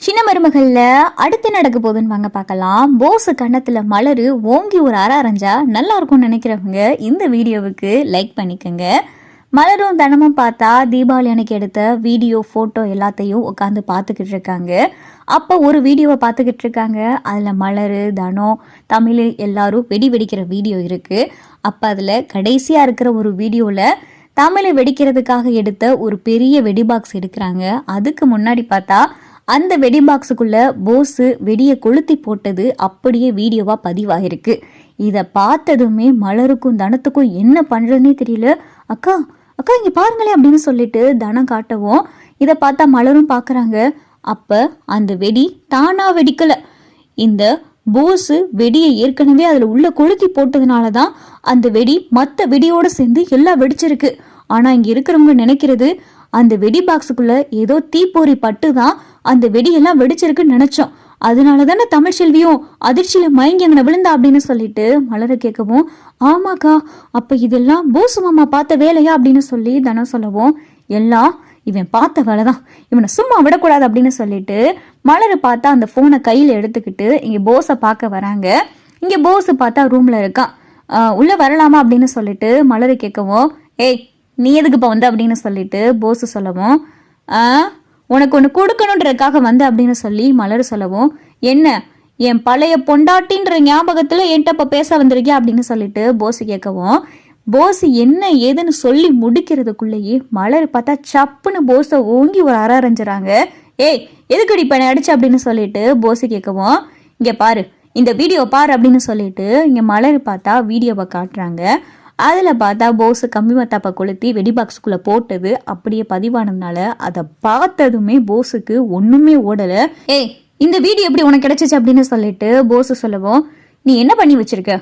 சின்ன மருமகள்ல அடுத்து நடக்க போகுதுன்னு வாங்க பார்க்கலாம். போஸ் கன்னத்துல மலரு ஓங்கி ஒரு அற அரைஞ்சா நல்லா இருக்கும்னு நினைக்கிறவங்க இந்த வீடியோவுக்கு லைக் பண்ணிக்கோங்க. மலரும் தனமும் பார்த்தா தீபாவளி அன்னைக்கு எடுத்த வீடியோ ஃபோட்டோ எல்லாத்தையும் உட்காந்து பார்த்துக்கிட்டு இருக்காங்க. அப்போ ஒரு வீடியோவை பார்த்துக்கிட்டு இருக்காங்க. அதில் மலரு தனம் தமிழ் எல்லாரும் வெடி வெடிக்கிற வீடியோ இருக்குது. அப்போ அதில் கடைசியாக இருக்கிற ஒரு வீடியோவில் தமிழை வெடிக்கிறதுக்காக எடுத்த ஒரு பெரிய வெடி பாக்ஸ் எடுக்கிறாங்க. அதுக்கு முன்னாடி பார்த்தா அந்த வெடி பாக்ஸுக்குள்ள போஸு வெடியை கொளுத்தி போட்டது அப்படியே வீடியோவா பதிவாயிருக்கு. இதை பார்த்ததுமே மலருக்கும் தனத்துக்கும் என்ன பண்றதுன்னே தெரியல. அக்கா அக்கா இங்க பாருங்களேன் அப்படின்னு சொல்லிட்டு தனம் காட்டவும் இதை பார்த்தா மலரும் பாக்குறாங்க. அப்ப அந்த வெடி தானா வெடிக்கல. இந்த போஸு வெடியை ஏற்கனவே அதுல உள்ள கொளுத்தி போட்டதுனாலதான் அந்த வெடி மற்ற வெடியோட சேர்ந்து எல்லாம் வெடிச்சிருக்கு. ஆனா இங்க இருக்கிறவங்க நினைக்கிறது அந்த வெடி பாக்ஸுக்குள்ள ஏதோ தீப்பொறி பட்டு தான் அந்த வெடியெல்லாம் வெடிச்சிருக்குன்னு நினைச்சோம். அதனால தானே தமிழ்ச்செல்வியும் அதிர்ச்சியில மயங்கி அங்கே விழுந்தா அப்படின்னு சொல்லிட்டு மலரை கேட்கவும், ஆமாக்கா அப்ப இதெல்லாம் போசு மாமா பார்த்த வேலையா அப்படின்னு சொல்லி தனம் சொல்லவும், எல்லாம் இவன் பார்த்த வேலைதான், இவனை சும்மா விடக்கூடாது அப்படின்னு சொல்லிட்டு மலரை பார்த்தா அந்த போனை கையில எடுத்துக்கிட்டு இங்க போஸை பார்க்க வராங்க. இங்க போஸ் பார்த்தா ரூம்ல இருக்கான். உள்ள வரலாமா அப்படின்னு சொல்லிட்டு மலரை கேட்கவும், ஏய் நீ எதுக்குப்பா வந்த அப்படின்னு சொல்லிட்டு போஸ் சொல்லவும், உனக்கு ஒன்று கொடுக்கணுன்றதுக்காக வந்த அப்படின்னு சொல்லி மலர் சொல்லவும், என்ன என் பழைய பொண்டாட்டின்ற ஞாபகத்தில் என்கிட்ட இப்போ பேச வந்திருக்கியா அப்படின்னு சொல்லிட்டு போஸ் கேட்கவும், போஸ் என்ன ஏதுன்னு சொல்லி முடிக்கிறதுக்குள்ளேயே மலர் பார்த்தா சப்புன்னு போஸை ஓங்கி ஒரு அற அரைஞ்சிறாங்க. ஏய் எதுக்கடி பண்ண அடிச்சு அப்படின்னு சொல்லிட்டு போஸ் கேட்கவும், இங்கே பாரு இந்த வீடியோ பாரு அப்படின்னு சொல்லிட்டு இங்கே மலர் பார்த்தா வீடியோவை காட்டுறாங்க. அதில் பார்த்தா போஸு கம்பி மத்தாப்பை கொளுத்தி வெடி பாக்ஸுக்குள்ளே போட்டது அப்படியே பதிவானதுனால அதை பார்த்ததுமே போஸுக்கு ஒன்றுமே ஓடலை. ஏய் இந்த வீடியோ எப்படி உனக்கு கிடைச்சிச்சு அப்படின்னு சொல்லிட்டு போஸு சொல்லவும், நீ என்ன பண்ணி வச்சிருக்க?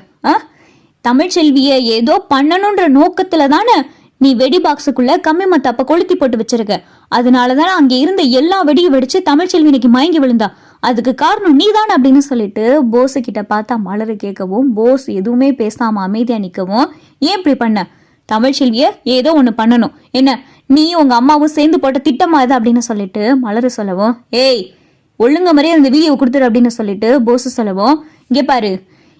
தமிழ்ச்செல்வியை ஏதோ பண்ணணுன்ற நோக்கத்தில் தானே நீ வெடி பாக்ஸுக்குள்ள கம்பி மத்தாப்பை கொளுத்தி போட்டு வச்சிருக்க. அதனால தானே அங்கே இருந்த எல்லா வெடியும் வெடிச்சு தமிழ்ச்செல்வி இன்னைக்கு மயங்கி விழுந்தா. அதுக்கு காரணம் நீ தானே அப்படின்னு சொல்லிட்டு போஸு கிட்ட பார்த்தா மலரு கேட்கவும், போஸ் எதுவுமே பேசாம அமைதியா நிற்கவும், ஏன் இப்படி பண்ண? தமிழ்ச்செல்விய ஏதோ ஒன்று பண்ணணும், என்ன நீ உங்க அம்மாவும் சேர்ந்து போட்ட திட்டமா இது அப்படின்னு சொல்லிட்டு மலரு சொல்லவும், ஏய் ஒழுங்க மாதிரியே அந்த வீடியோ கொடுத்துரு அப்படின்னு சொல்லிட்டு போஸு சொல்லவும், இங்கே பாரு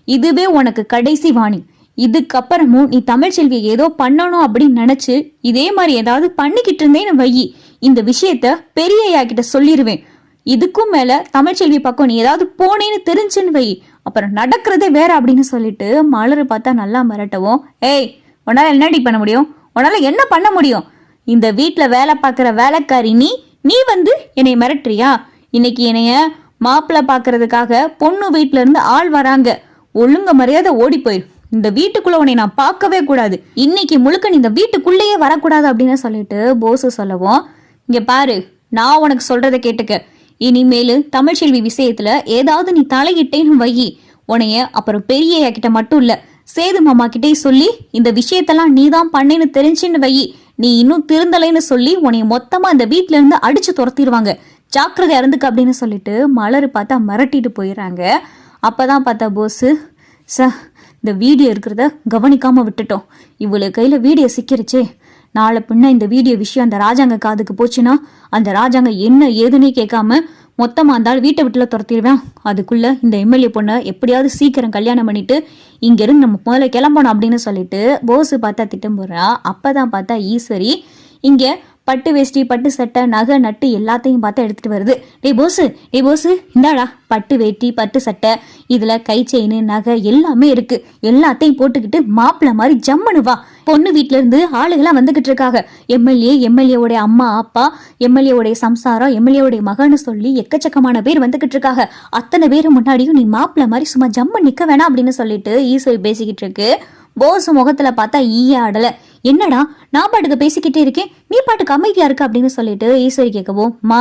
இதுவே உனக்கு கடைசி வாணி. இதுக்கப்புறமும் நீ தமிழ்ச்செல்வியை ஏதோ பண்ணணும் அப்படின்னு நினைச்சு இதே மாதிரி ஏதாவது பண்ணிக்கிட்டு இருந்தேன்னு வையி, இந்த விஷயத்த பெரியய்யா கிட்ட சொல்லிடுவேன். இதுக்கும் மேல தமிழ்ச்செல்வி பக்கம் நீ ஏதாவது போனேன்னு தெரிஞ்சுன்னு வை, அப்புறம் நடக்கிறதே வேற அப்படின்னு சொல்லிட்டு மலரு பார்த்தா நல்லா மிரட்டவும், ஏய் உன்னால என்னடி பண்ண முடியும்? உன்னால என்ன பண்ண முடியும்? இந்த வீட்டுல வேலை பார்க்குற வேலைக்காரி நீ வந்து என்னை மிரட்டுறியா? இன்னைக்கு என்னைய மாப்பிள்ளை பாக்குறதுக்காக பொண்ணு வீட்டுல இருந்து ஆள் வராங்க. ஒழுங்க மரியாதை ஓடி போயிரு. இந்த வீட்டுக்குள்ள உன்னை நான் பார்க்கவே கூடாது. இன்னைக்கு முழுக்க நீ இந்த வீட்டுக்குள்ளேயே வரக்கூடாது அப்படின்னு சொல்லிட்டு போஸு சொல்லவும், இங்க பாரு நான் உனக்கு சொல்றதை கேட்டுக்க. இனிமேலு தமிழ்ச்செல்வி விஷயத்துல ஏதாவது நீ தலையிட்டேன்னு வையி, உனைய அப்புறம் பெரிய கிட்ட மட்டும் இல்ல சேது மாமா கிட்டே சொல்லி இந்த விஷயத்தெல்லாம் நீ தான் பண்ணேன்னு தெரிஞ்சுன்னு வையி, நீ இன்னும் திருந்தலைன்னு சொல்லி உனைய மொத்தமா இந்த வீட்டுல இருந்து அடிச்சு துரத்திடுவாங்க. ஜாக்கிரதை இருந்துக்க அப்படின்னு சொல்லிட்டு மலரு பார்த்தா மிரட்டிட்டு போயிடுறாங்க. அப்பதான் பார்த்தா போஸு, இந்த வீடியோ இருக்கிறத கவனிக்காம விட்டுட்டோம். இவ்வளவு கையில வீடியோ சிக்கிருச்சே, நாளை பின்ன இந்த வீடியோ விஷயம் அந்த ராஜாங்க காதுக்கு போச்சுன்னா அந்த ராஜாங்க என்ன ஏதுன்னே கேட்காம மொத்தமா இருந்தாலும் வீட்டை விட்டுல துரத்திடுவேன். அதுக்குள்ள இந்த எம்எல்ஏ பொண்ணை எப்படியாவது சீக்கிரம் கல்யாணம் பண்ணிட்டு இங்கிருந்து நம்ம முதல்ல கிளம்பணும் அப்படின்னு சொல்லிட்டு போஸு பார்த்தா திட்டம் போடுறா. அப்பதான் பார்த்தா ஈஸ்வரி இங்க பட்டு வேஷ்டி பட்டு சட்டை நகை நட்டு எல்லாத்தையும் பார்த்தா எடுத்துட்டு வருது. டேய் போஸு இந்தாடா பட்டு வேட்டி பட்டு சட்டை, இதுல கை செயின் நகை எல்லாமே இருக்கு. எல்லாத்தையும் போட்டுக்கிட்டு மாப்பிள்ளை மாதிரி ஜம்மனு வா. பொண்ணு வீட்டுல இருந்து ஆளுகளாம் வந்துகிட்டு இருக்காங்க. எம்எல்ஏவுடைய அம்மா அப்பா, எம்எல்ஏவுடைய சம்சாரம், எம்எல்ஏவுடைய மகன்னு சொல்லி எக்கச்சக்கமான பேர் வந்துகிட்டு இருக்காங்க. அத்தனை பேர் முன்னாடியும் நீ மாப்பிள்ளை மாதிரி சும்மா ஜம்மன் நிக்க வேணாம் அப்படின்னு சொல்லிட்டு ஈஸ்வரி பேசிக்கிட்டு இருக்கு. போஸ் முகத்துல பார்த்தா ஈயாடல. என்னடா நான் பாட்டுக்கு பேசிக்கிட்டே இருக்கேன், நீ பாட்டுக்கு அமைதியா இருக்க அப்படின்னு சொல்லிட்டு ஈஸ்வரி கேட்கவும், மா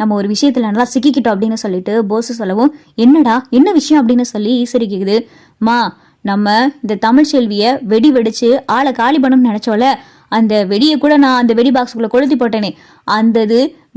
நம்ம ஒரு விஷயத்துல நல்லா சிக்கிக்கிட்டோம் அப்படின்னு சொல்லிட்டு போஸ் சொல்லவும், என்னடா என்ன விஷயம் அப்படின்னு சொல்லி ஈஸ்வரி கேக்குது. மா நம்ம இந்த தமிழ்ச்செல்விய வெடி வெடிச்சு ஆளை காலி பண்ணணும்னு நினைச்சோல, அந்த வெடியை கூட நான் அந்த வெடி பாக்ஸுக்குள்ள கொளுத்தி போட்டேனே, அந்த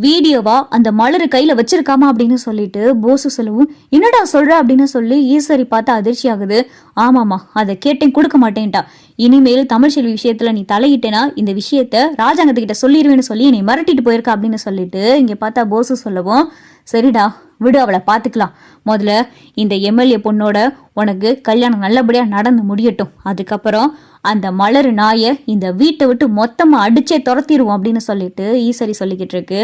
வீடியோவா அந்த மலரு கையில வச்சிருக்காமா அப்படின்னு சொல்லிட்டு போசு சொல்லவும், என்னடா சொல்ற அப்படின்னு சொல்லி ஈஸ்வரி பார்த்தா அதிர்ச்சி ஆகுது. ஆமாமா அதை கேட்டேன், கொடுக்க மாட்டேன்ட்டா. இனிமேல் தமிழ்ச்செல்வி விஷயத்துல நீ தலையிட்டேனா இந்த விஷயத்த ராஜாங்கத்துக்கிட்ட சொல்லிடுவேன்னு சொல்லி என்னை மிரட்டிட்டு போயிருக்கா அப்படின்னு சொல்லிட்டு இங்க பார்த்தா போசு சொல்லவும், சரிடா விடு, அவளை பார்த்துக்கலாம். முதல்ல இந்த எம்எல்ஏ பொண்ணோட உனக்கு கல்யாணம் நல்லபடியாக நடந்து முடியட்டும். அதுக்கப்புறம் அந்த மலரு நாயை இந்த வீட்டை விட்டு மொத்தமாக அடிச்சே துரத்திடுவோம் அப்படின்னு சொல்லிட்டு ஈஸ்வரி சொல்லிக்கிட்டு இருக்கு.